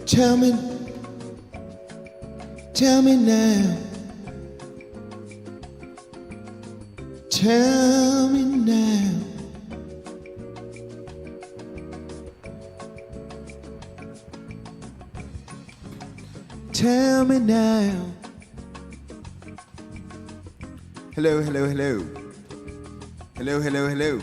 Tell me now. Tell me now. Tell me now. Hello, hello, hello. Hello, hello, hello.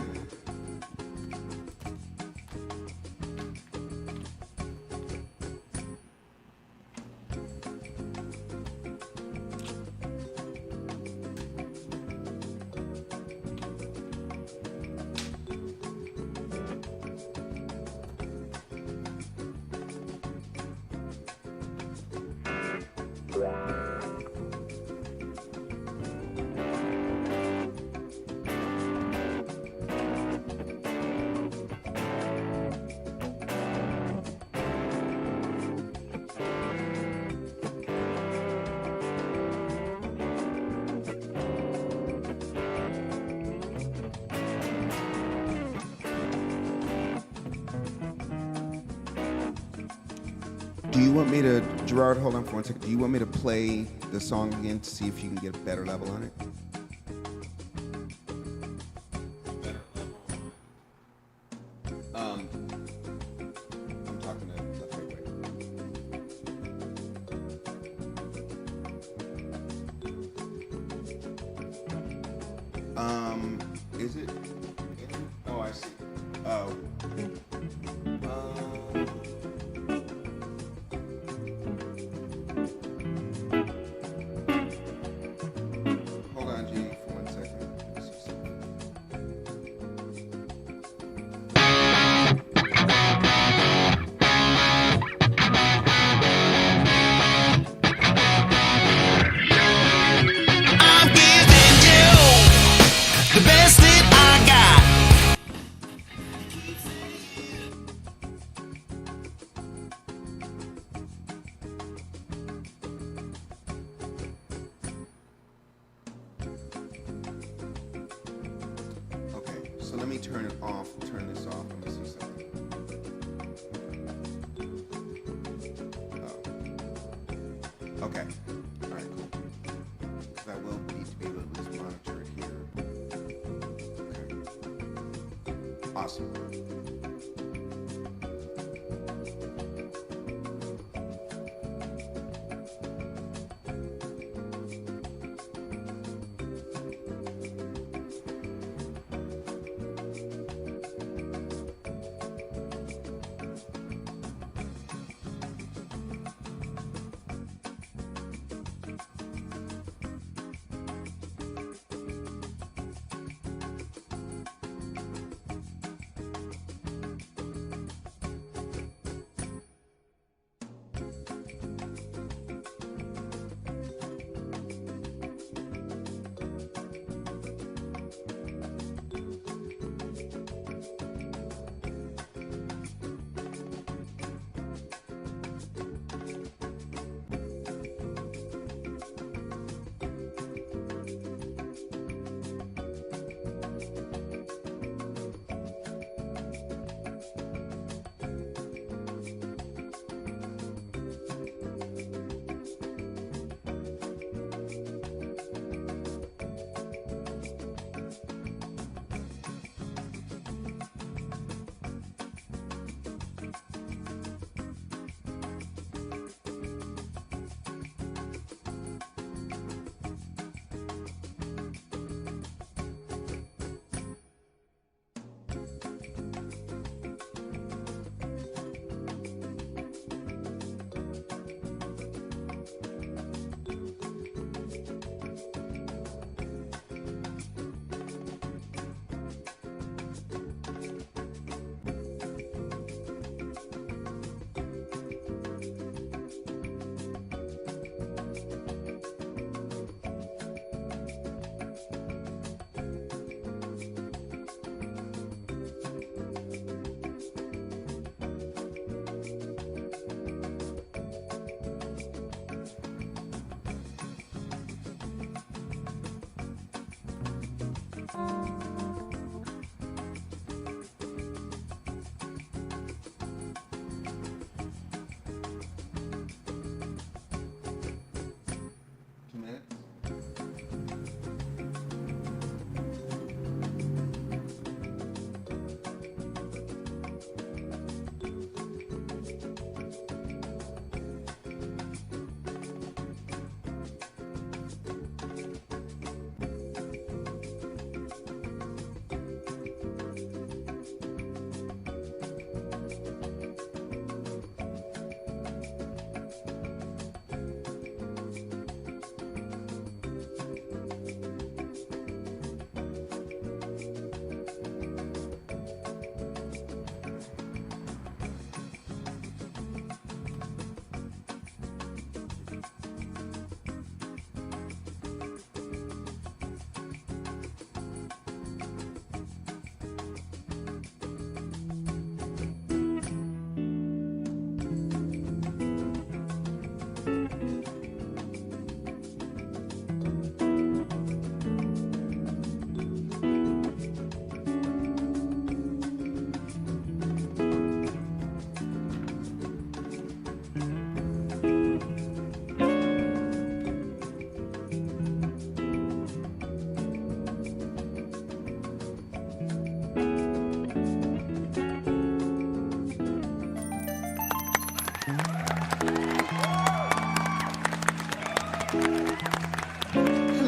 Do you want me to, Gerard, hold on for 1 second. Do you want me to play the song again to see if you can get a better level on it? I'm talking to left, right, right. Is it? Oh, I see. Oh. Hold on, G, for 1 second. I'm giving you the best that I got. Okay, so let me turn it off. Turn this off. Let me see something. Oh. Okay. All right, cool. Because I will need to be able to at least monitor it here. Okay. Awesome.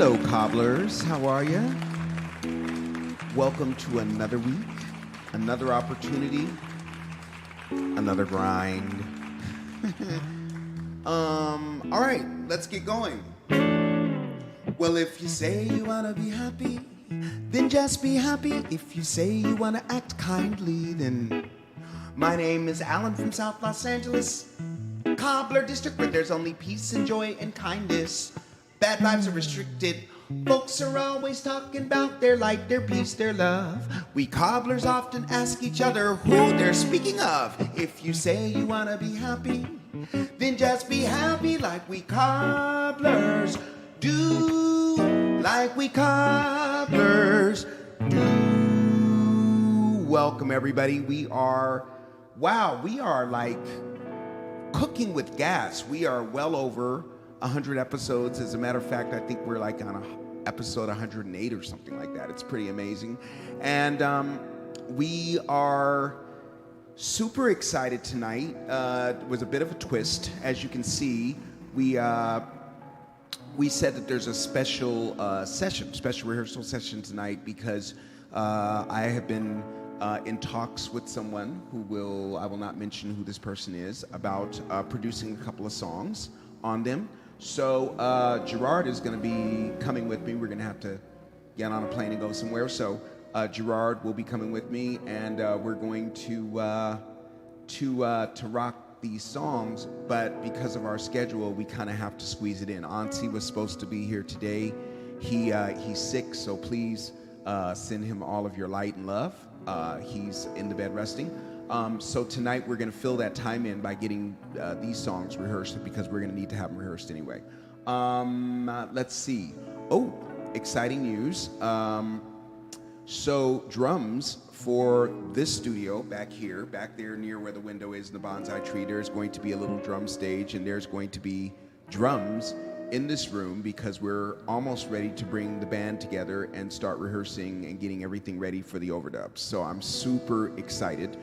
Hello, cobblers. How are you? Welcome to another week, another opportunity, another grind. All right, let's get going. Well, if you say you wanna be happy, then just be happy. If you say you wanna act kindly, then my name is Alan from South Los Angeles, Cobbler District, where there's only peace and joy and kindness. Bad vibes are restricted. Folks are always talking about their light, their peace, their love. We cobblers often ask each other who they're speaking of. If you say you wanna be happy, then just be happy like we cobblers do. Like we cobblers do. Welcome, everybody. We are like cooking with gas. We are well over 100 episodes. As a matter of fact, I think we're like on episode 108 or something like that. It's pretty amazing. And we are super excited tonight. It was a bit of a twist. As you can see, we said that there's a special rehearsal session tonight because I have been in talks with someone who I will not mention who this person is, about producing a couple of songs on them. So Gerard is going to be coming with me. We're going to have to get on a plane and go somewhere. So Gerard will be coming with me, and we're going to rock these songs. But because of our schedule, we kind of have to squeeze it in. Ansi was supposed to be here today. He's sick, so please send him all of your light and love. He's in the bed resting. So tonight we're going to fill that time in by getting these songs rehearsed, because we're going to need to have them rehearsed anyway. Let's see. Oh, exciting news. So drums for this studio back there near where the window is in the bonsai tree, there's going to be a little drum stage, and there's going to be drums in this room because we're almost ready to bring the band together and start rehearsing and getting everything ready for the overdubs. So I'm super excited.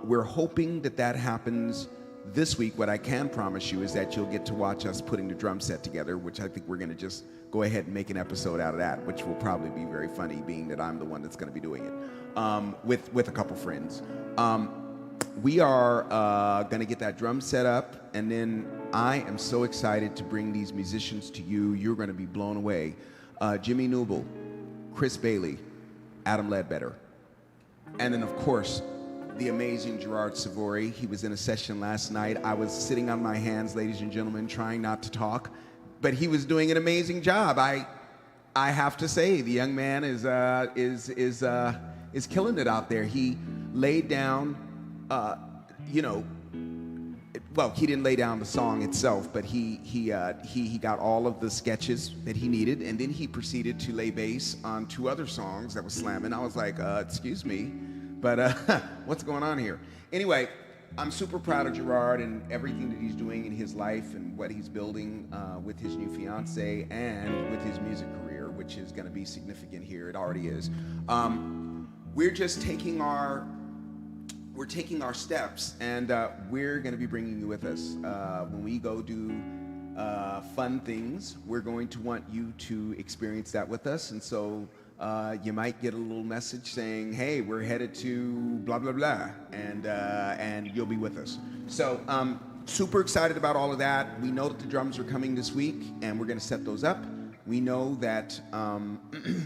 We're hoping that happens this week. What I can promise you is that you'll get to watch us putting the drum set together, which I think we're going to just go ahead and make an episode out of that, which will probably be very funny, being that I'm the one that's going to be doing it with a couple friends. We are going to get that drum set up, and then I am so excited to bring these musicians to you. You're going to be blown away. Jimmy Newble, Chris Bailey, Adam Ledbetter, and then, of course, the amazing Gerard Savory. He was in a session last night. I was sitting on my hands, ladies and gentlemen, trying not to talk, but he was doing an amazing job. I have to say, the young man is killing it out there. He laid down, well, he didn't lay down the song itself, but he got all of the sketches that he needed, and then he proceeded to lay bass on two other songs that was slamming. I was like, excuse me, but what's going on here? Anyway, I'm super proud of Gerard and everything that he's doing in his life and what he's building with his new fiance and with his music career, which is going to be significant here. It already is. We're just taking our steps, and we're going to be bringing you with us. When we go do fun things, we're going to want you to experience that with us. And so you might get a little message saying, hey, we're headed to blah, blah, blah, and you'll be with us. So super excited about all of that. We know that the drums are coming this week, and we're going to set those up. We know that,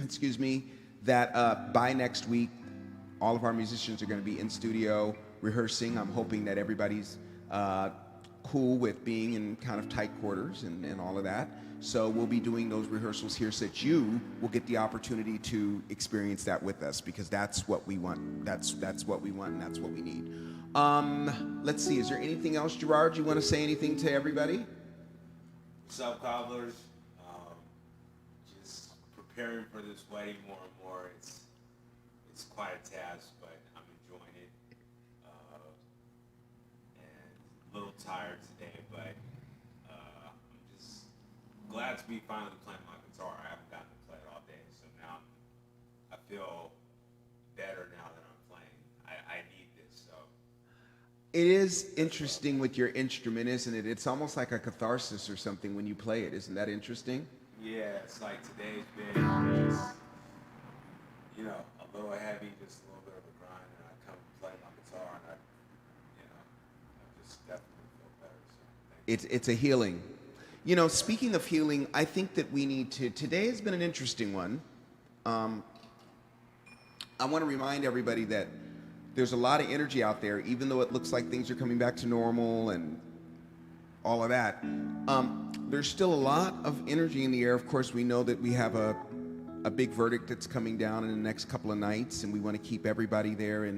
excuse me, that by next week, all of our musicians are going to be in studio rehearsing. I'm hoping that everybody's cool with being in kind of tight quarters and all of that. So we'll be doing those rehearsals here so that you will get the opportunity to experience that with us, because that's what we want. That's what we want, and that's what we need. Let's see. Is there anything else, Gerard? You want to say anything to everybody? What's up, cobblers? Just preparing for this wedding more and more. It's quite a task, but I'm enjoying it. And a little tired today, but I'm just glad to be finally playing my guitar. I haven't gotten to play it all day, so now I feel better now that I'm playing. I need this, so. It is interesting with your instrument, isn't it? It's almost like a catharsis or something when you play it. Isn't that interesting? Yeah, it's like today's been just, a little heavy, just a little bit of a grind, and I come play my guitar, and I just definitely feel better. So thank It's a healing. You know, speaking of healing, I think that we need to. Today has been an interesting one. Um, I want to remind everybody that there's a lot of energy out there, even though it looks like things are coming back to normal and all of that. There's still a lot of energy in the air. Of course, we know that we have a big verdict that's coming down in the next couple of nights, and we want to keep everybody there in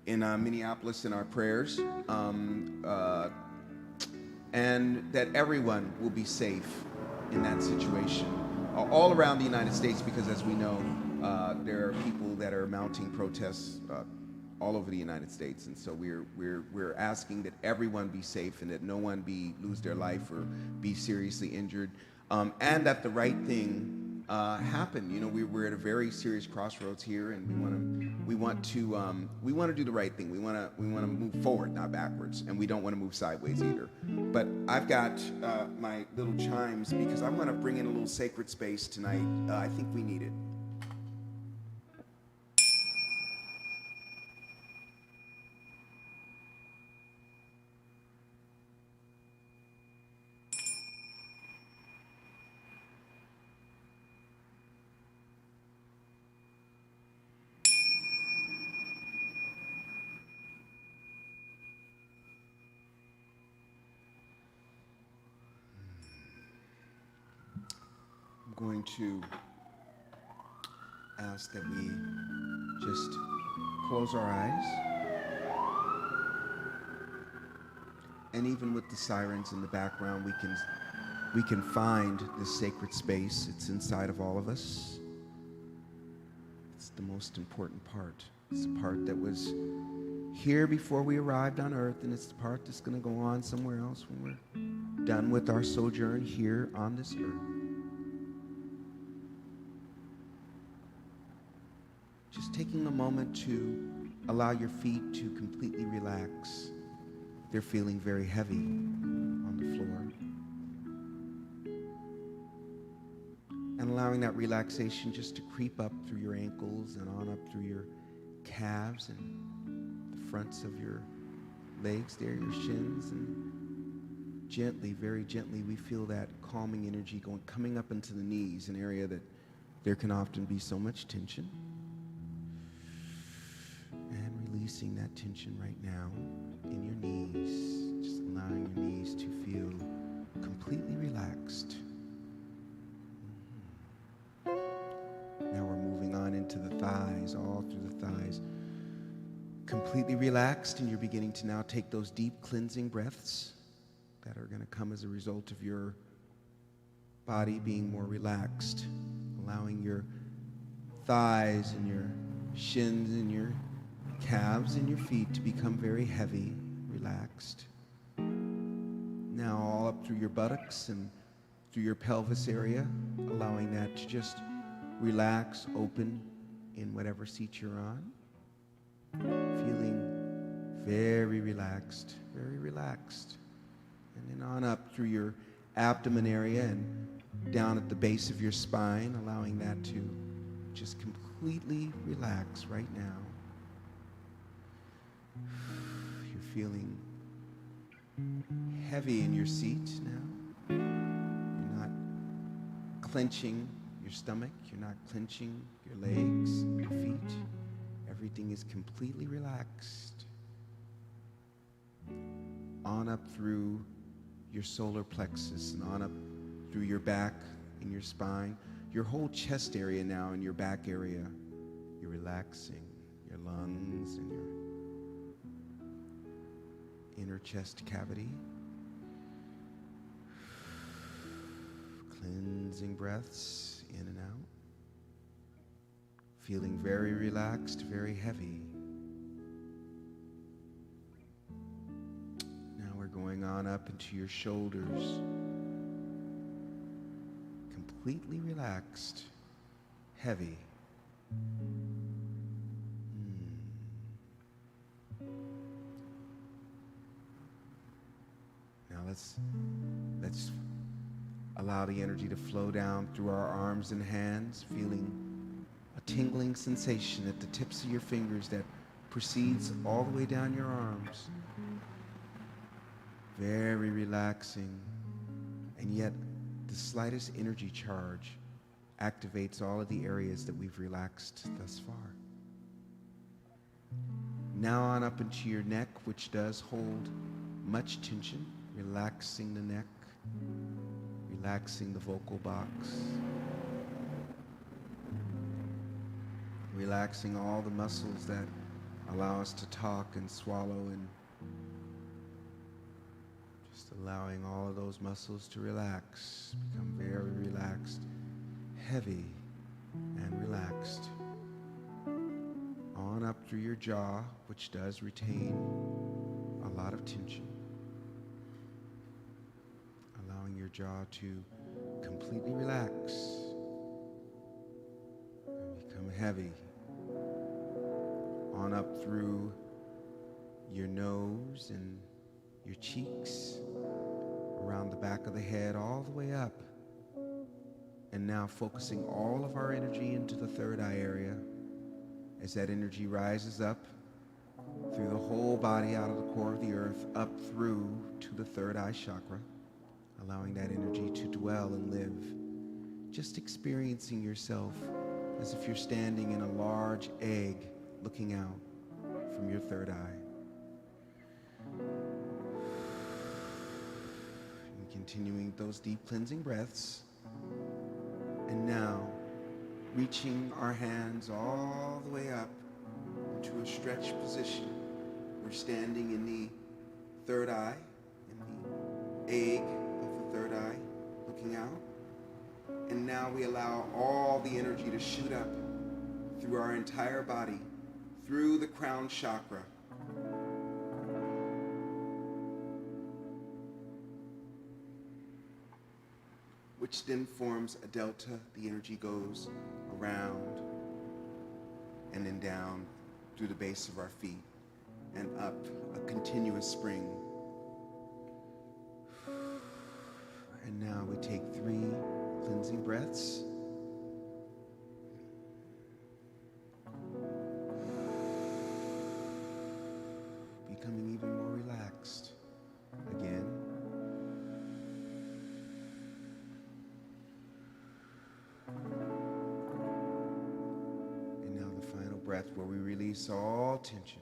Minneapolis in our prayers, and that everyone will be safe in that situation, all around the United States, because as we know, there are people that are mounting protests all over the United States, and so we're asking that everyone be safe and that no one lose their life or be seriously injured, and that the right thing happen. You know, we're at a very serious crossroads here, and we want to do the right thing. We want to move forward, not backwards, and we don't want to move sideways either. But I've got my little chimes because I'm going to bring in a little sacred space tonight. I think we need it. I'm going to ask that we just close our eyes. And even with the sirens in the background, we can find this sacred space. It's inside of all of us. It's the most important part. It's the part that was here before we arrived on earth, and it's the part that's going to go on somewhere else when we're done with our sojourn here on this earth. Just taking a moment to allow your feet to completely relax. They're feeling very heavy on the floor. And allowing that relaxation just to creep up through your ankles and on up through your calves and the fronts of your legs there, your shins. And gently, very gently, we feel that calming energy coming up into the knees, an area that there can often be so much tension. And releasing that tension right now in your knees, just allowing your knees to feel completely relaxed. Now we're moving on into the thighs, all through the thighs. Completely relaxed, and you're beginning to now take those deep cleansing breaths that are going to come as a result of your body being more relaxed, allowing your thighs and your shins and your calves and your feet to become very heavy, relaxed. Now all up through your buttocks and through your pelvis area, allowing that to just relax, open in whatever seat you're on. Feeling very relaxed, very relaxed. And then on up through your abdomen area and down at the base of your spine, allowing that to just completely relax right now. You're feeling heavy in your seat now. You're not clenching your stomach. You're not clenching your legs, your feet. Everything is completely relaxed. On up through your solar plexus and on up through your back and your spine. Your whole chest area now and your back area. You're relaxing your lungs and your inner chest cavity. Cleansing breaths in and out. Feeling very relaxed, very heavy. Now we're going on up into your shoulders. Completely relaxed, heavy. Now let's Allow the energy to flow down through our arms and hands, feeling a tingling sensation at the tips of your fingers that proceeds all the way down your arms. Very relaxing, and yet the slightest energy charge activates all of the areas that we've relaxed thus far. Now on up into your neck, which does hold much tension, relaxing the neck, relaxing the vocal box, relaxing all the muscles that allow us to talk and swallow, and just allowing all of those muscles to relax, become very relaxed, heavy and relaxed. On up through your jaw, which does retain a lot of tension. Allowing your jaw to completely relax and become heavy. On up through your nose and your cheeks, around the back of the head, all the way up. And now focusing all of our energy into the third eye area. As that energy rises up through the whole body, out of the core of the earth, up through to the third eye chakra, allowing that energy to dwell and live, just experiencing yourself as if you're standing in a large egg looking out from your third eye. And continuing those deep cleansing breaths. And now, reaching our hands all the way up into a stretched position. We're standing in the third eye, in the egg of the third eye, looking out. And now we allow all the energy to shoot up through our entire body, through the crown chakra. Which then forms a delta. The energy goes around and then down through the base of our feet and up, a continuous spring. And now we take 3 cleansing breaths. Becoming even more relaxed again. Breath where we release all tension,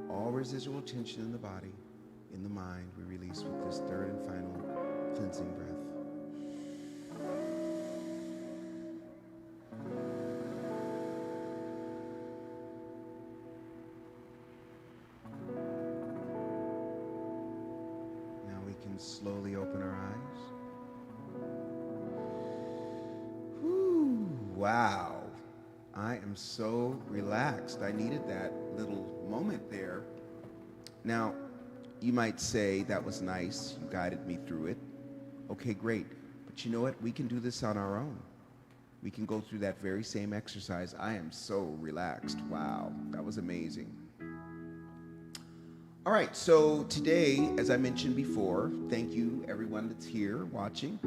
all residual tension in the body, in the mind, we release with this third and final cleansing breath. Now we can slowly open our eyes. Whew, wow. I am so relaxed. I needed that little moment there. Now, you might say, that was nice. You guided me through it. Okay, great. But you know what? We can do this on our own. We can go through that very same exercise. I am so relaxed. Wow, that was amazing. All right, so today, as I mentioned before, thank you everyone that's here watching.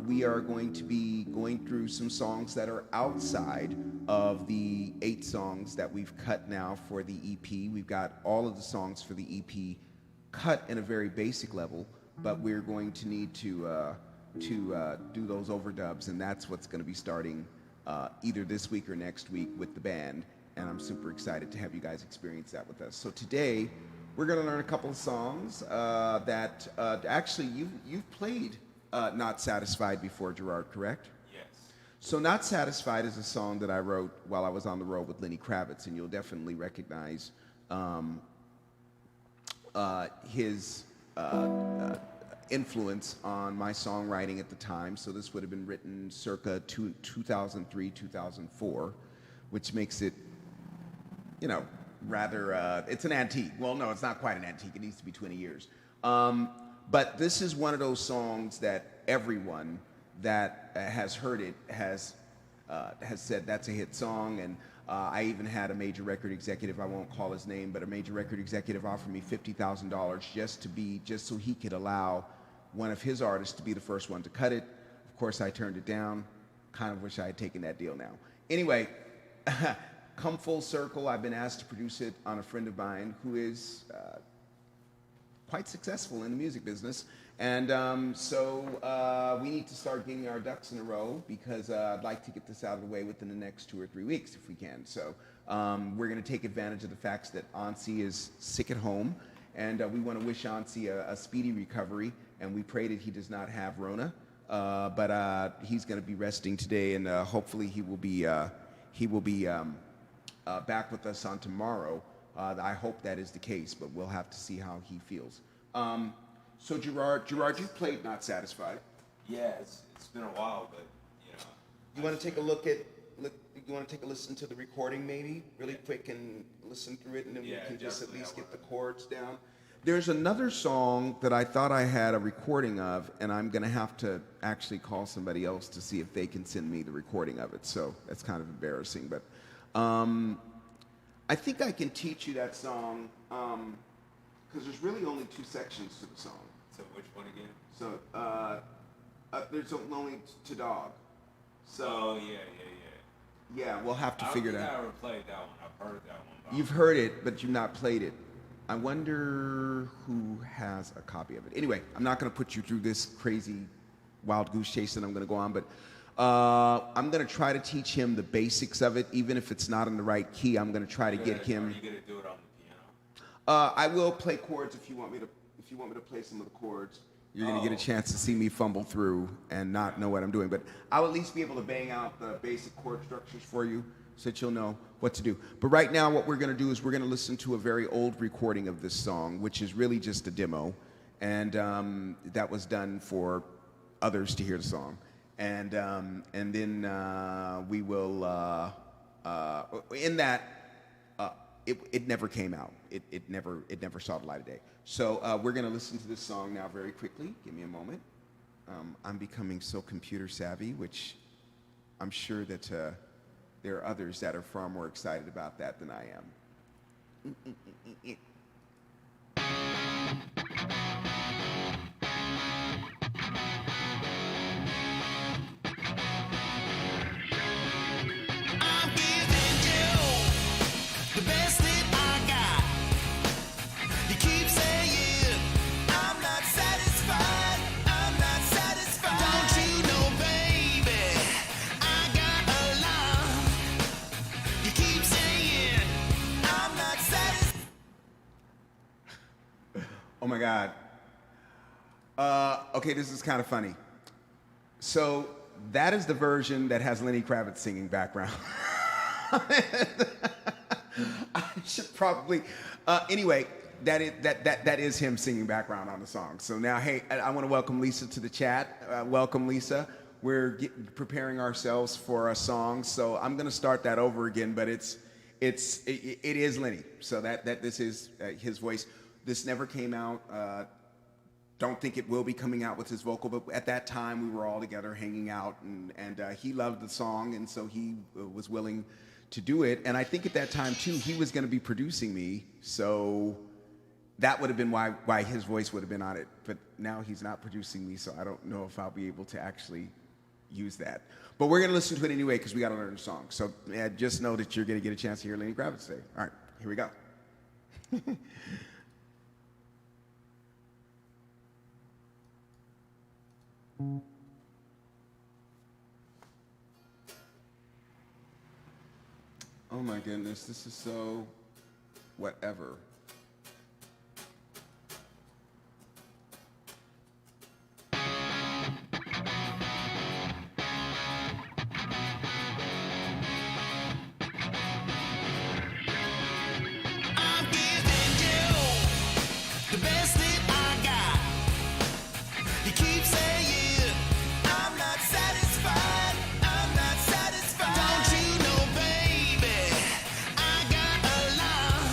We are going to be going through some songs that are outside of the 8 songs that we've cut now for the EP. We've got all of the songs for the EP cut in a very basic level, but we're going to need to do those overdubs, and that's what's going to be starting either this week or next week with the band, and I'm super excited to have you guys experience that with us. So today, we're going to learn a couple of songs that actually you've played Not Satisfied before, Gerard, correct? Yes. So Not Satisfied is a song that I wrote while I was on the road with Lenny Kravitz, and you'll definitely recognize his influence on my songwriting at the time. So this would have been written circa 2003, 2004, which makes it, you know, rather, it's an antique. Well, no, it's not quite an antique. It needs to be 20 years. But this is one of those songs that everyone that has heard it has said that's a hit song. And I even had a major record executive, I won't call his name, but a major record executive offer me $50,000 just so he could allow one of his artists to be the first one to cut it. Of course, I turned it down. Kind of wish I had taken that deal now. Anyway, come full circle, I've been asked to produce it on a friend of mine who is quite successful in the music business. And so we need to start getting our ducks in a row because I'd like to get this out of the way within the next 2 or 3 weeks if we can. So we're going to take advantage of the fact that Ansi is sick at home, and we want to wish Ansi a speedy recovery, and we pray that he does not have Rona. But he's going to be resting today, and hopefully he will be back with us on tomorrow. I hope that is the case, but we'll have to see how he feels. So Gerard, you played Not Satisfied. Yeah, it's been a while, but you know. You want to take a you want to take a listen to the recording maybe, really quick, and listen through it, and then we can just at least get the chords down. There's another song that I thought I had a recording of, and I'm going to have to actually call somebody else to see if they can send me the recording of it. So that's kind of embarrassing, but I think I can teach you that song because there's really only 2 sections to the song. So which one again? So there's only to Dog. So oh yeah. Yeah, we'll have to figure that out. I don't think I ever played that one. I've heard that one. You've heard it, but you've not played it. I wonder who has a copy of it. Anyway, I'm not going to put you through this crazy wild goose chase that I'm going to go on, but I'm going to try to teach him the basics of it, even if it's not in the right key. I'm going to try to get him. Are you going to do it on the piano? I will play chords if you want me to play some of the chords. You're going to get a chance to see me fumble through and not know what I'm doing, but I'll at least be able to bang out the basic chord structures for you so that you'll know what to do. But right now what we're going to do is we're going to listen to a very old recording of this song, which is really just a demo, and that was done for others to hear the song. And then we will, in that, it never came out. It never saw the light of day. So we're going to listen to this song now very quickly. Give me a moment. I'm becoming so computer savvy, which I'm sure that there are others that are far more excited about that than I am. I'm giving you the best that I got. You keep saying I'm not satisfied. I'm not satisfied. Don't you know, baby, I got a lot. You keep saying I'm not satisfied. Oh my God. Okay, this is kind of funny. So that is the version that has Lenny Kravitz singing background. I should probably. Anyway, that is him singing background on the song. So now, hey, I want to welcome Lisa to the chat. Welcome, Lisa. We're preparing ourselves for a song, so I'm going to start that over again. But it is Lenny. So that this is his voice. This never came out. Don't think it will be coming out with his vocal, but at that time we were all together hanging out, and he loved the song, and so he was willing to do it. And I think at that time too, he was going to be producing me, so that would have been why his voice would have been on it. But now he's not producing me, so I don't know if I'll be able to actually use that. But we're going to listen to it anyway because we got to learn the song. So just know that you're going to get a chance to hear Lenny Kravitz today. All right, here we go. Oh my goodness, this is so whatever. I'm giving you the best that I got. You keep saying I'm not satisfied. I'm not satisfied. Don't you know, baby, I got a lot.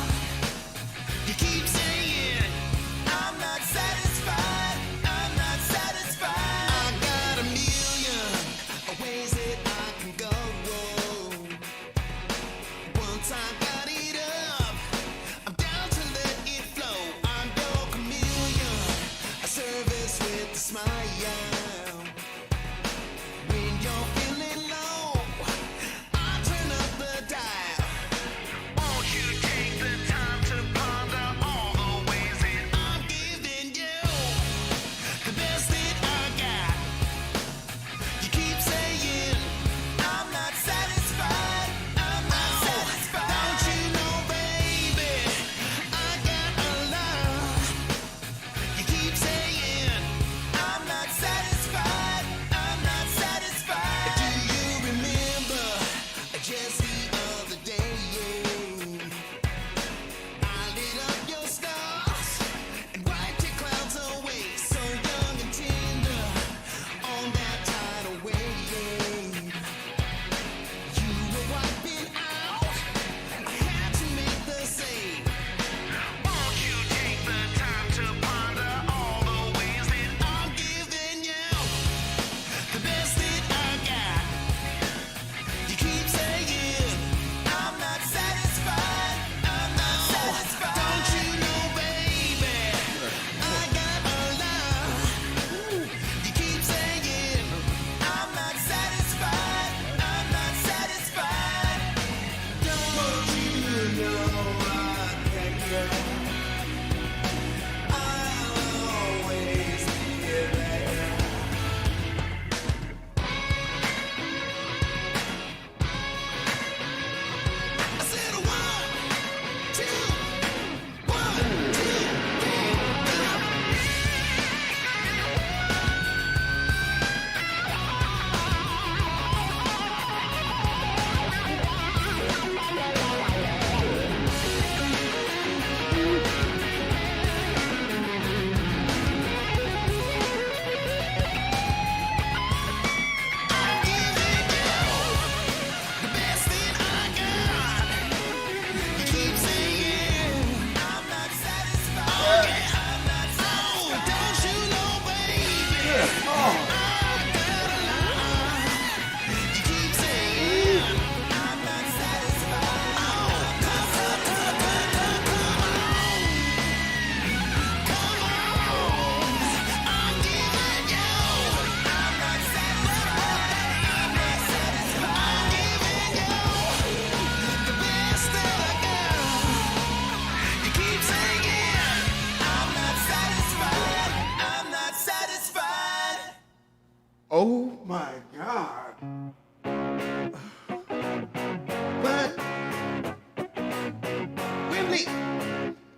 three.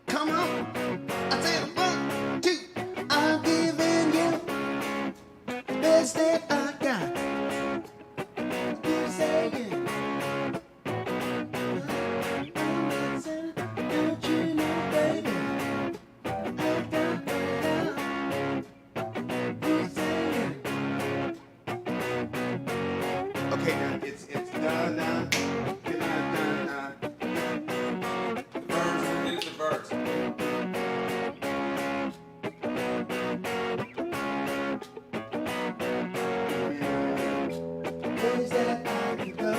Come on. I said 1, 2. I'm giving you the best that I got. Keep saying. Don't you know, baby? I got that. Keep saying. Okay, now it's da da da da. The verse, finish the verse. Place that I can go.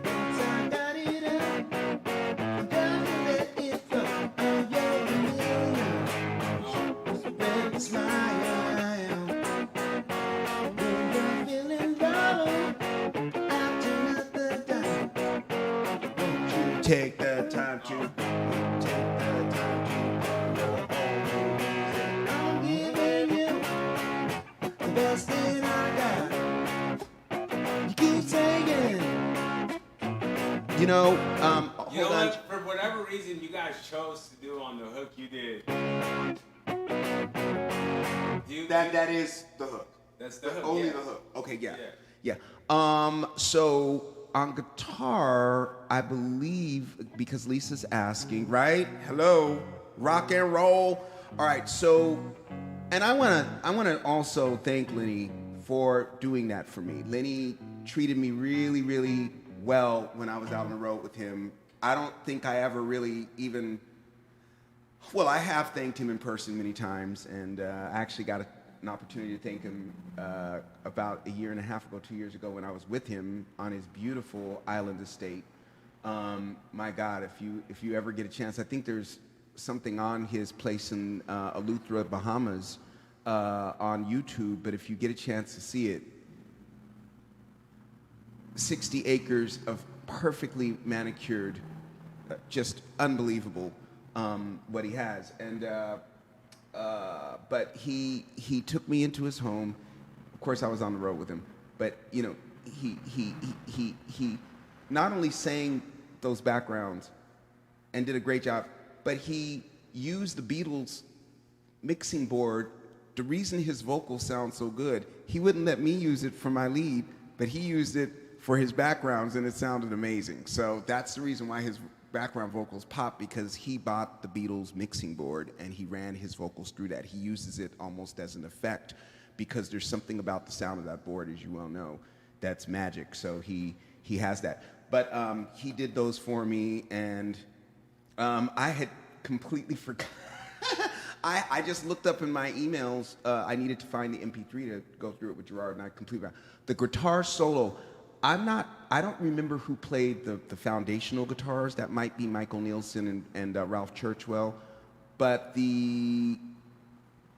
Once I got it up, I'm gonna let it flow. Oh yeah, spread a smile. When you're feeling low, after another day, won't you take the time to take the time to I'm giving you the best that I got. You keep saying. You know, You know hold on. what? For whatever reason you guys chose to do on the hook, you did. That is the hook. That's the hook. Only yeah. the hook. Okay, yeah. Yeah. Yeah. So on guitar, I believe, because Lisa's asking, right? Hello, rock and roll. All right, so, and I wanna also thank Lenny for doing that for me. Lenny treated me really, really well when I was out on the road with him. I don't think I ever really even, well, I have thanked him in person many times, and I actually got an opportunity to thank him about 1.5 years ago, 2 years ago, when I was with him on his beautiful island estate. My God, if you ever get a chance, I think there's something on his place in Eleuthera, Bahamas, on YouTube. But if you get a chance to see it, 60 acres of perfectly manicured, just unbelievable what he has. And but he took me into his home. Of course, I was on the road with him. But you know, he not only sang those backgrounds and did a great job, but he used the Beatles mixing board. The reason his vocals sound so good, he wouldn't let me use it for my lead, but he used it for his backgrounds, and it sounded amazing. So that's the reason why his background vocals pop, because he bought the Beatles mixing board and he ran his vocals through that. He uses it almost as an effect, because there's something about the sound of that board, as you well know, that's magic. So he has that. But he did those for me, and I had completely forgot. I just looked up in my emails. I needed to find the MP3 to go through it with Gerard, and I completely forgot. The guitar solo, I don't remember who played the foundational guitars. That might be Michael Nielsen and Ralph Churchwell. But the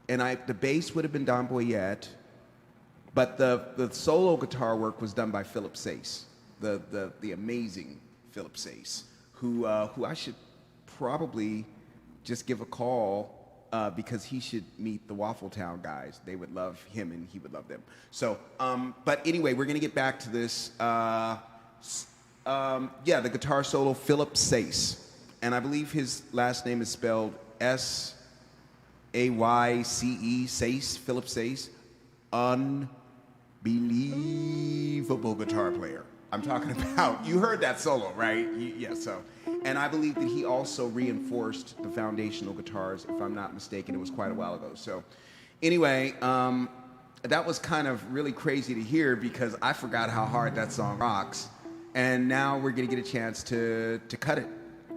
bass would have been Don Boyette, but the solo guitar work was done by Philip Sayce, the amazing Philip Sayce, who I should probably just give a call, because he should meet the Waffle Town guys. They would love him and he would love them. So, but anyway, we're gonna get back to this. Yeah, the guitar solo, Philip Sayce, and I believe his last name is spelled S-A-Y-C-E, Sayce, Philip Sayce. Unbelievable guitar player. I'm talking about, you heard that solo, right? Yeah, so. And I believe that he also reinforced the foundational guitars, if I'm not mistaken. It was quite a while ago. So anyway, that was kind of really crazy to hear, because I forgot how hard that song rocks. And now we're going to get a chance to cut it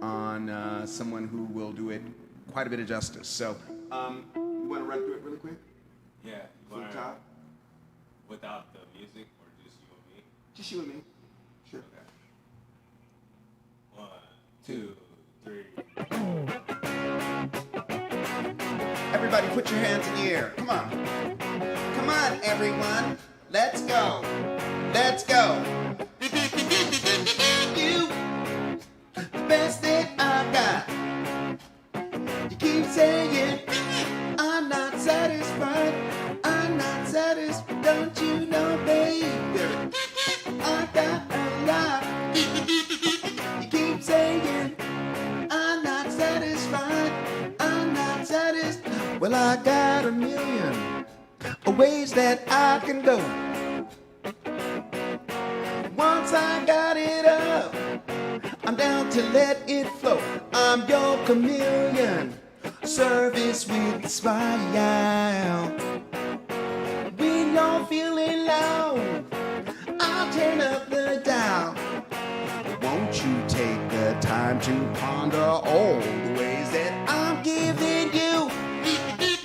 on someone who will do it quite a bit of justice. So you want to run through it really quick? Yeah. From the top? Without the music, or just you and me? Just you and me. Sure. Okay. 1, 2, 3. Everybody put your hands in the air. Come on. Come on, everyone. Let's go. Let's go. You, the best that I got. You keep saying, I'm not satisfied. I'm not satisfied. Don't you know, baby? I got a lot. You keep saying, Well, I got a million ways that I can go. Once I got it up, I'm down to let it flow. I'm your chameleon, service with a smile. When you're feeling low, I'll turn up the dial. Won't you take the time to ponder all the ways that I'm giving you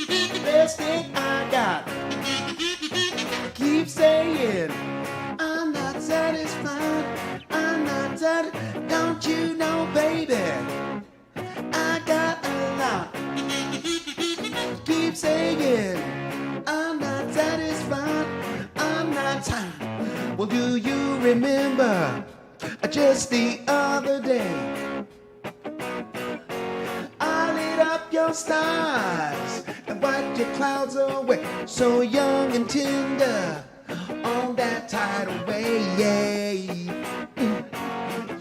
the best thing I got? Keep saying I'm not satisfied. I'm not satisfied. Don't you know, baby? I got a lot. Keep saying I'm not satisfied. I'm not tired. Well, do you remember just the other day I lit up your stars and wiped your clouds away, so young and tender on that tidal wave.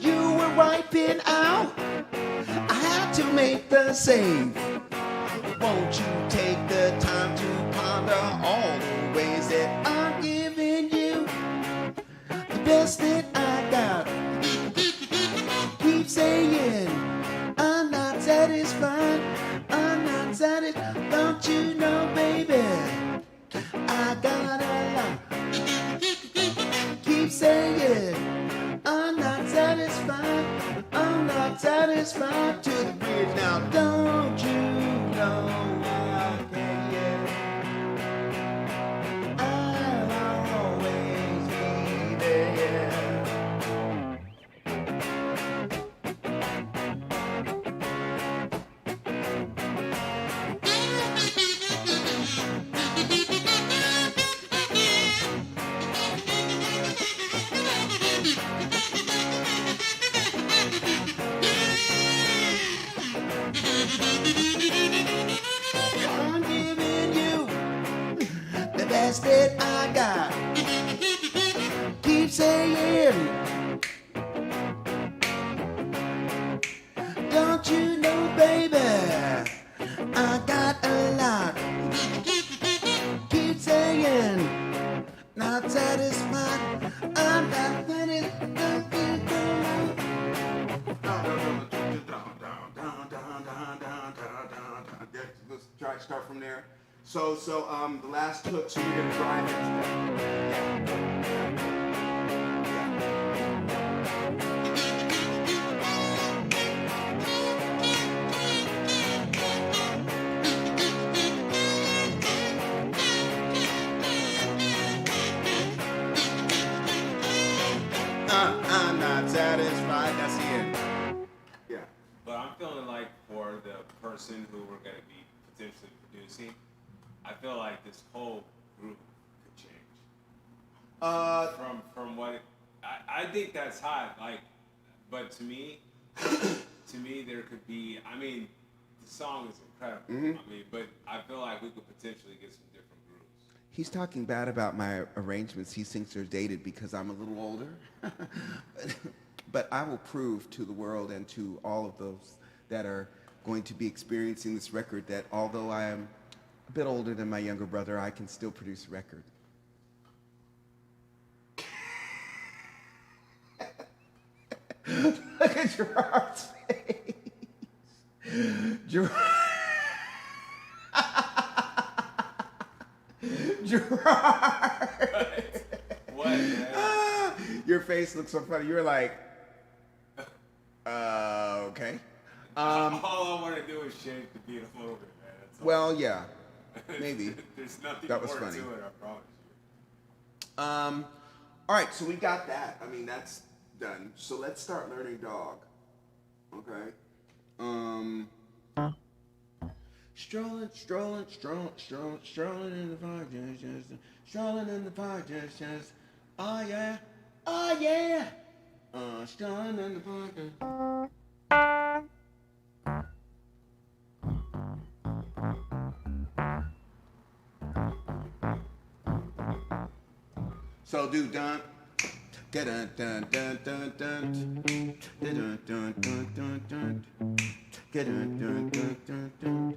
You were wiping out, I had to make the save. Won't you take the time to ponder all the ways that I'm giving you the best that I got? Keep saying I'm not satisfied. I'm not satisfied. Don't you know, baby? I got a lot. Keep saying I'm not satisfied. I'm not satisfied to the bridge. Now, don't you know I can? I'll always be there. I'm giving you the best that I got. Keep saying, don't you know, baby, I got a lot. Keep saying, not satisfied. I'm not satisfied. Let's try to start from there. So the last hook, so you're gonna drive it. I'm not satisfied. That's the end. Yeah. But I'm feeling like for the person who we're going to be potentially producing, I feel like this whole group could change. From what I think that's hot. Like, but to me, there could be. I mean, the song is incredible. Mm-hmm. I mean, but I feel like we could potentially get some different groups. He's talking bad about my arrangements. He thinks they're dated because I'm a little older. But I will prove to the world and to all of those that are going to be experiencing this record that although I am a bit older than my younger brother, I can still produce a record. Look at Gerard's face. Gerard. What, man? Your face looks so funny. You were like, okay. All I want to do is change the beat a little bit, man. That's all. Well, yeah, maybe. There's nothing That was more funny. to it, I promise you. All right, so we got that. I mean, that's done. So let's start learning dog. Okay. Strolling in the park, just strolling in the park, just oh yeah, strolling in the park. So do dun dun dun dun dun dun dun dun dun dun dun dun dun dun dun dun.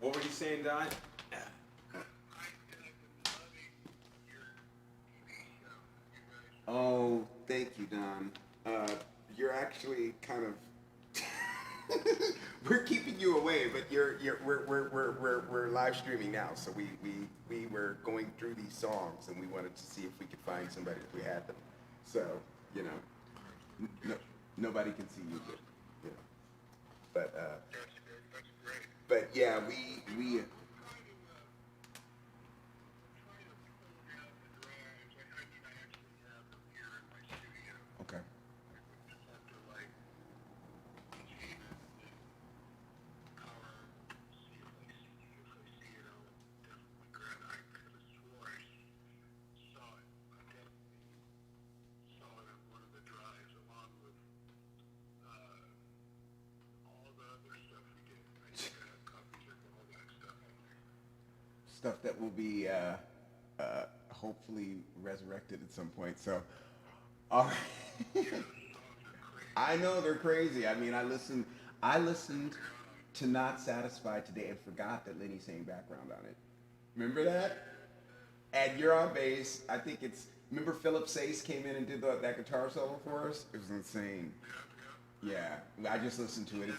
What were you saying, Don? Oh, thank you, Don. You're actually kind of we're keeping you away, but we're live streaming now. So we were going through these songs and we wanted to see if we could find somebody if we had them. So you know, nobody can see you, but you know, but but yeah, we. Okay. Stuff that will be hopefully resurrected at some point. So, all right. I know they're crazy. I mean, I listened to Not Satisfied today and forgot that Lenny sang background on it. Remember that? And you're on bass. I think it's, remember Philip Sace came in and did that guitar solo for us? It was insane. Yeah, I just listened to it.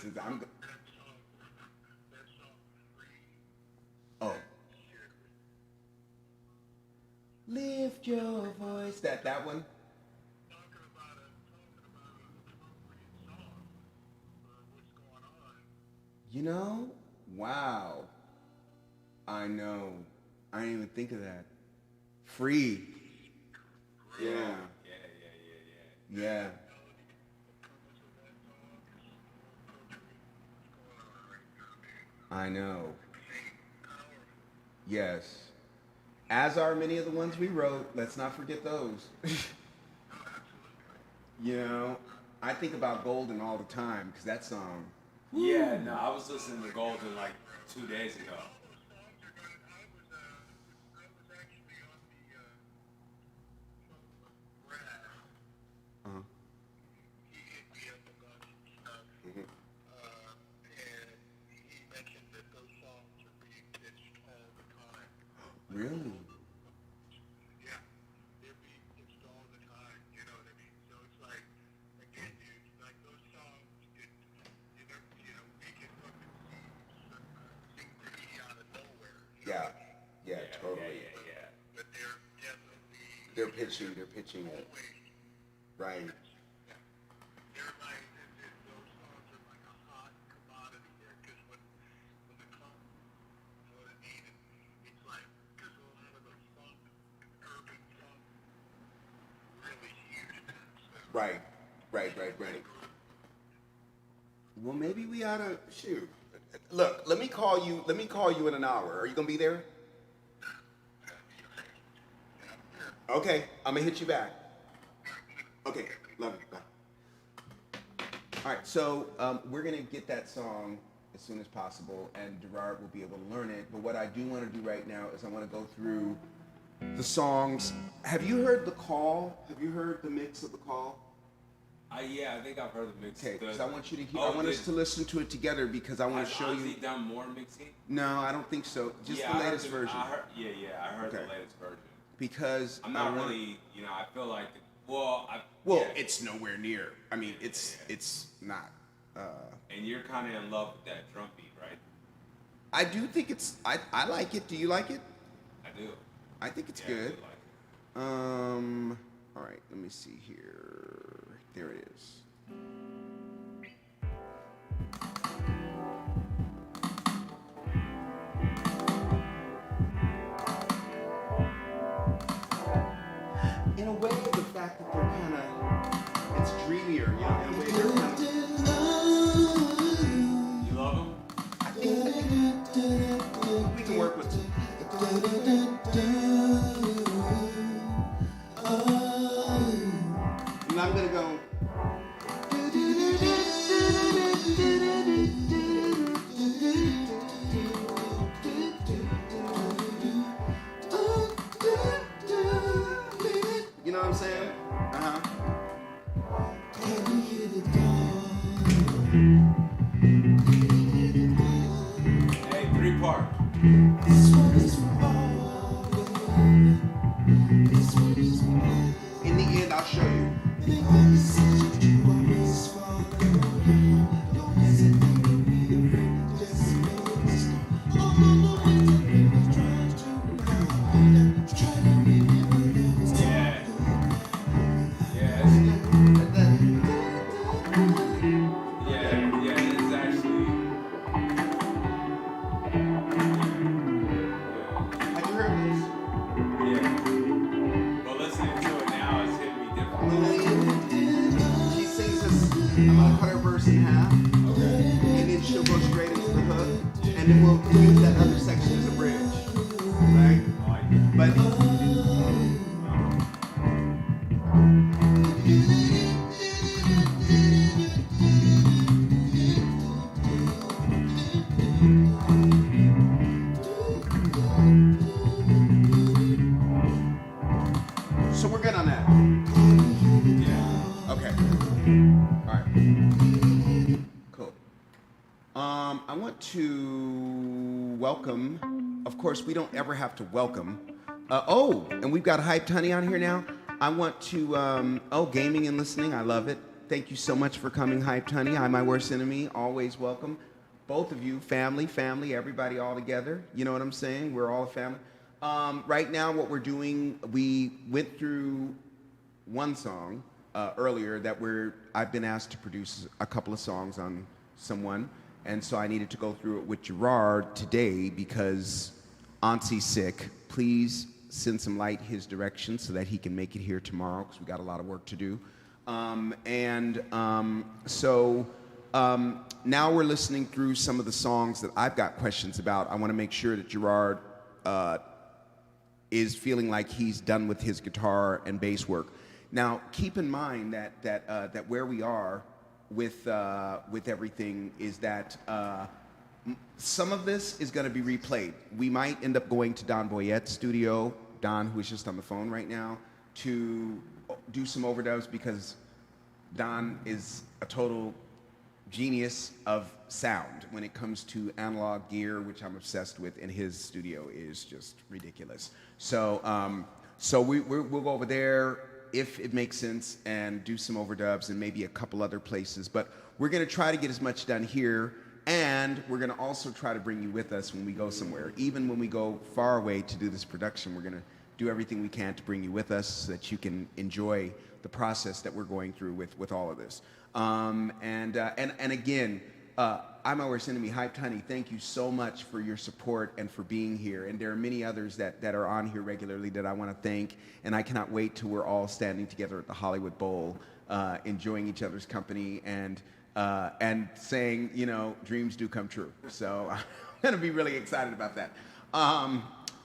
Oh. Lift your voice. That one? You know? Wow. I know. I didn't even think of that. Free. Yeah. Yeah. I know. Yes. As are many of the ones we wrote. Let's not forget those. You know, I think about Golden all the time because that song. Yeah, no, I was listening to Golden like 2 days ago. Uh-huh. Really? Yeah, totally. Yeah. They're pitching it. Right. Right. Well, maybe we ought to shoot. Look, let me call you in an hour. Are you gonna be there? Okay, I'm gonna hit you back. Okay, love you. Bye. All right, so we're gonna get that song as soon as possible, and Gerard will be able to learn it. But what I do want to do right now is I want to go through the songs. Have you heard The Call? Have you heard the mix of The Call? Yeah, I think I've heard the mix. Okay, because I want you to hear. Oh, I want us to listen to it together because I want to show Has you. he done more mixing? No, I don't think so. Just Yeah, the I heard latest version. I heard Okay. the latest version. Because I'm not I want, really, I feel like, Well, yeah. it's nowhere near. I mean, it's not. And you're kind of in love with that drum beat, right? I do think it's. I like it. Do you like it? I do. I think it's Yeah, good. I do like it. All right. Let me see here. There it is. In a way, the fact that they're kind of, it's dreamier, you know, in a way they're kind of. You love him? I think we can work with it. And I'm gonna go. You know what I'm saying? Uh-huh. verse and half, and then she'll go straight into the hook, and then we'll use that other section as a bridge, right? But so we're good on that. Yeah. Okay. All right. Cool. I want to welcome. Of course, we don't ever have to welcome. And we've got Hyped Honey on here now. I want to. Gaming and listening. I love it. Thank you so much for coming, Hyped Honey. I'm my worst enemy. Always welcome. Both of you, family, everybody all together. You know what I'm saying? We're all a family. Right now, what we're doing, we went through one song earlier that I've been asked to produce a couple of songs on someone, and so I needed to go through it with Gerard today because Auntie's sick. Please send some light his direction so that he can make it here tomorrow because we got a lot of work to do. Now we're listening through some of the songs that I've got questions about. I want to make sure that Gerard is feeling like he's done with his guitar and bass work. Now, keep in mind that where we are with everything is that some of this is going to be replayed. We might end up going to Don Boyette's studio, Don, who is just on the phone right now, to do some overdubs because Don is a total genius of sound when it comes to analog gear, which I'm obsessed with, and his studio is just ridiculous. So we'll go over there if it makes sense and do some overdubs and maybe a couple other places. But we're going to try to get as much done here, and we're going to also try to bring you with us when we go somewhere. Even when we go far away to do this production, we're going to do everything we can to bring you with us so that you can enjoy the process that we're going through with all of this. And again, I'm our worst enemy, Hyped Honey. Thank you so much for your support and for being here. And there are many others that are on here regularly that I want to thank. And I cannot wait till we're all standing together at the Hollywood Bowl, enjoying each other's company and saying, dreams do come true. So I'm going to be really excited about that.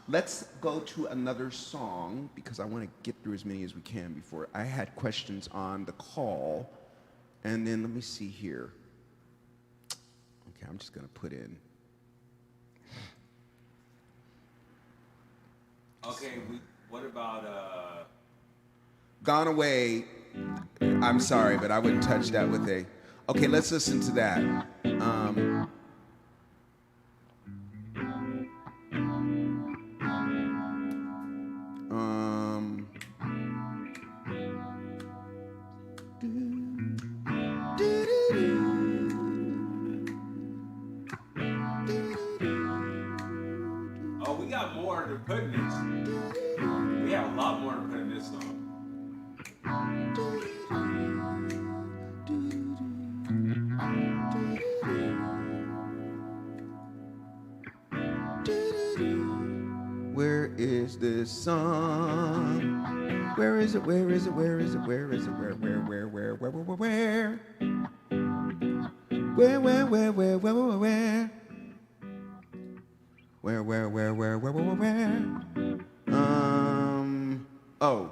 Let's go to another song because I want to get through as many as we can before. I had questions on the call. And then let me see here. Okay, I'm just going to put in. Okay, what about Gone Away. I'm sorry, but I wouldn't touch that with a. Okay, let's listen to that. we got more to put in this. We have a lot more to put in this song. Where is this song? Where is it? Where is it? Where is it? Where is it? Where? Oh.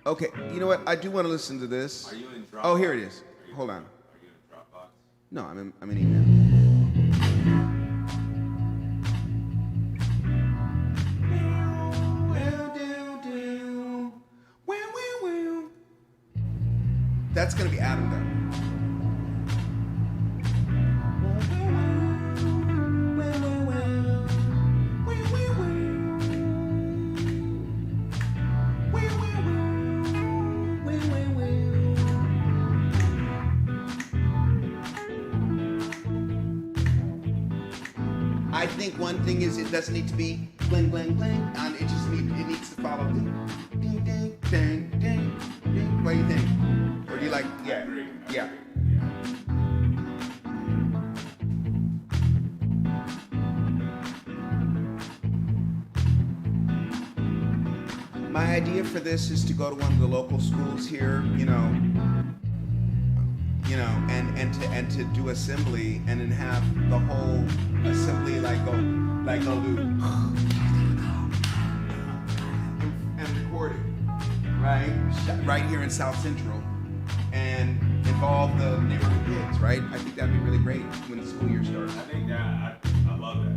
Okay, you know what? I do want to listen to this. Are you in Dropbox? Oh, here it is. Hold on. Are you in Dropbox? No, I'm in email. That's gonna be Adam though. I think one thing is it doesn't need to be bling bling bling. It needs to follow ding ding ding ding ding ding. What do you think? Or do you like yeah. My idea for this is to go to one of the local schools here, you know. you know, and to do assembly and then have the whole assembly go do and record it, right here in South Central, and involve the neighborhood kids, right? I think that'd be really great when the school year starts. I think that I love that.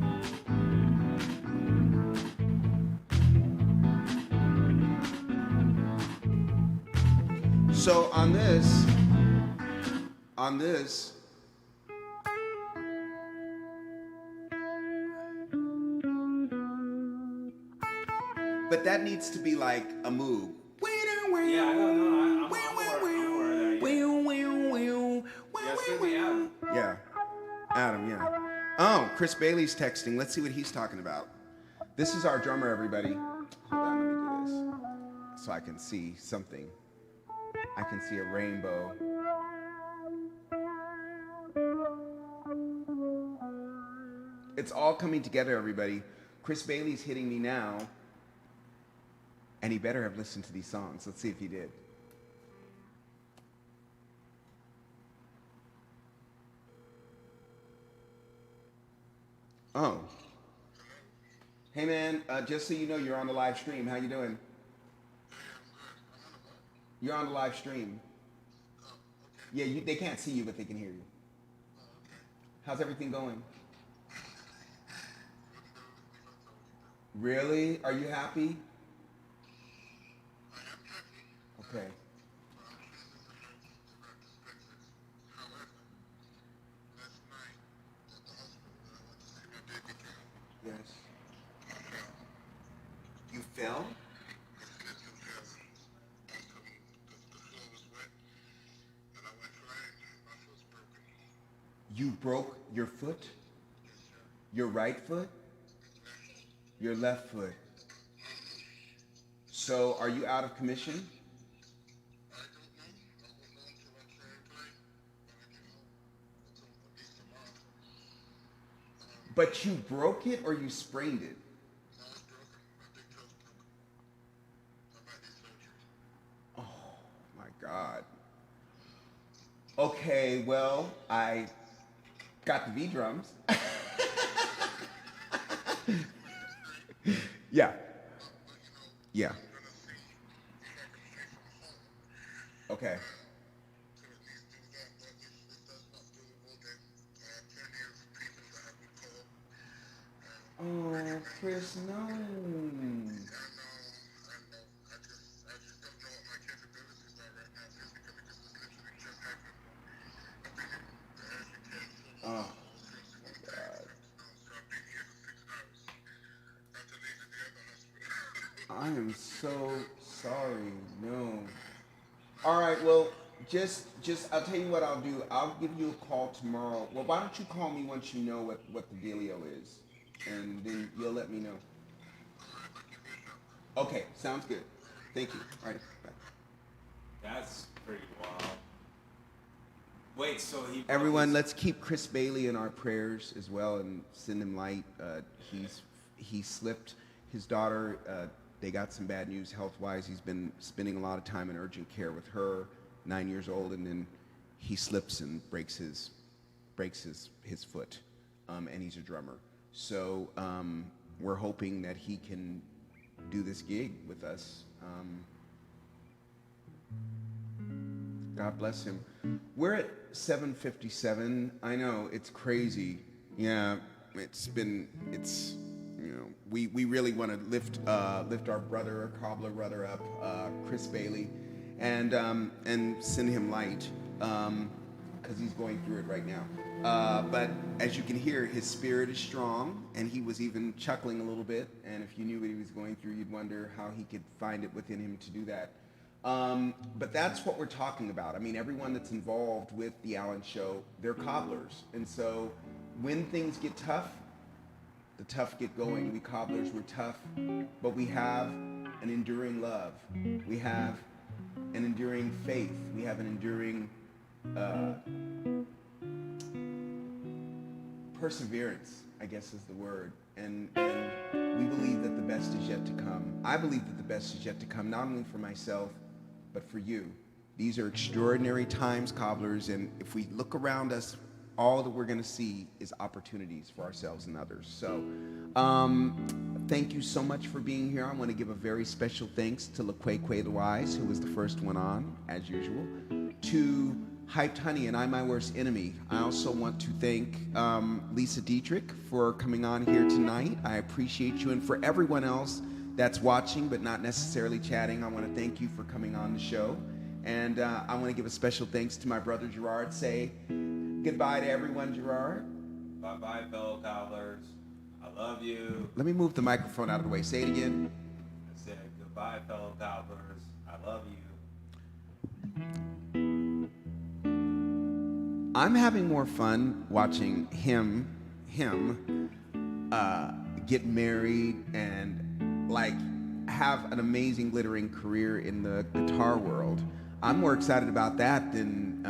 So on this, but that needs to be like a move. Yeah, I don't know. I'm aware of that. Yeah, send me Adam. Yeah, Adam. Yeah. Oh, Chris Bailey's texting. Let's see what he's talking about. This is our drummer, everybody. Hold on, let me do this so I can see something. I can see a rainbow. It's all coming together, everybody. Chris Bailey's hitting me now, and he better have listened to these songs. Let's see if he did. Oh. Hey, man, just so you know, you're on the live stream. How you doing? You're on the live stream. Yeah, they can't see you, but they can hear you. How's everything going? Really? Are you happy? Okay. Yes. You fell? You broke your foot? Your right foot? Your left foot? So are you out of commission? But you broke it or you sprained it? Oh my God. Okay, well, I got the V drums. Yeah. Yeah. Okay. Oh, Chris, no. Oh, my God. I am so sorry. No. All right, well, just I'll tell you what I'll do. I'll give you a call tomorrow. Well, why don't you call me once you know what the dealio is, and then you'll let me know. Okay, sounds good. Thank you. All right, bye. That's pretty wild. Wait, so he... Everyone, let's keep Chris Bailey in our prayers as well and send him light. He slipped. His daughter, they got some bad news health-wise. He's been spending a lot of time in urgent care with her, 9 years old, and then he slips and breaks his foot, and he's a drummer. So we're hoping that he can do this gig with us. God bless him. We're at 7:57. I know, it's crazy. Yeah, we really want to lift our cobbler brother up, Chris Bailey, and send him light, because he's going through it right now. But as you can hear, his spirit is strong, and he was even chuckling a little bit. And if you knew what he was going through, you'd wonder how he could find it within him to do that. But that's what we're talking about. I mean, everyone that's involved with the Allen Show, they're cobblers. And so when things get tough, the tough get going. We cobblers, we're tough, but we have an enduring love. We have an enduring faith. We have an enduring perseverance, I guess is the word. And we believe that the best is yet to come. I believe that the best is yet to come, not only for myself, but for you. These are extraordinary times, cobblers, and if we look around us, all that we're going to see is opportunities for ourselves and others. So, thank you so much for being here. I want to give a very special thanks to LaQuay the Wise, who was the first one on, as usual, to Hyped Honey and I My Worst Enemy. I also want to thank Lisa Dietrich for coming on here tonight. I appreciate you, and for everyone else that's watching but not necessarily chatting, I want to thank you for coming on the show. And I want to give a special thanks to my brother Gerard. Say goodbye to everyone, Gerard. Bye-bye, fellow cobblers. I love you. Let me move the microphone out of the way. Say it again. I said goodbye, fellow cobblers. I love you. I'm having more fun watching him get married and like have an amazing glittering career in the guitar world. I'm more excited about that than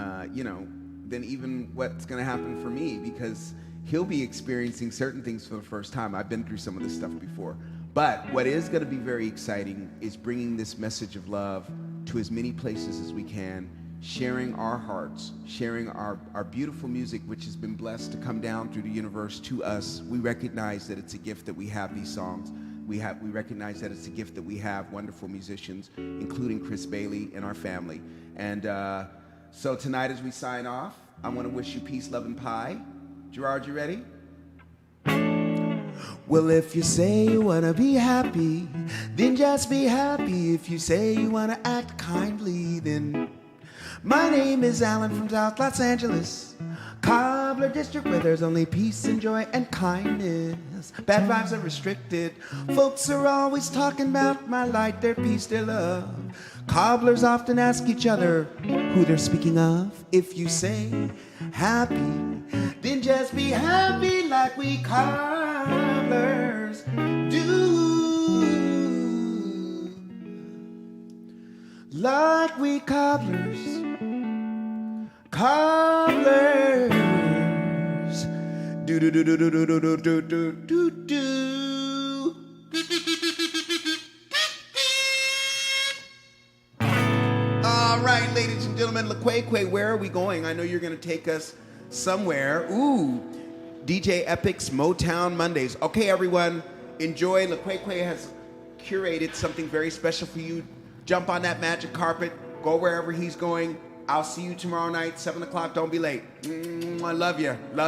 than even what's going to happen for me, because he'll be experiencing certain things for the first time. I've been through some of this stuff before. But what is going to be very exciting is bringing this message of love to as many places as we can, sharing our hearts, sharing our beautiful music, which has been blessed to come down through the universe to us. We recognize that it's a gift that we have these songs. We recognize that it's a gift that we have wonderful musicians, including Chris Bailey and our family. And so tonight, as we sign off, I want to wish you peace, love, and pie. Gerard, you ready? Well, if you say you want to be happy, then just be happy. If you say you want to act kindly, then... My name is Alan from South Los Angeles, Cobbler District, where there's only peace and joy and kindness. Bad vibes are restricted. Folks are always talking about my light, their peace, their love. Cobblers often ask each other who they're speaking of. If you say happy, then just be happy like we cobblers do. Like we cobblers do do do do do do do do do do do. All right, ladies and gentlemen, LaQuay, where are we going? I know you're going to take us somewhere. Ooh, DJ Epic's Motown Mondays. Okay, everyone, enjoy. LaQuay has curated something very special for you. Jump on that magic carpet. Go wherever he's going. I'll see you tomorrow night, 7 o'clock. Don't be late. I love you. Love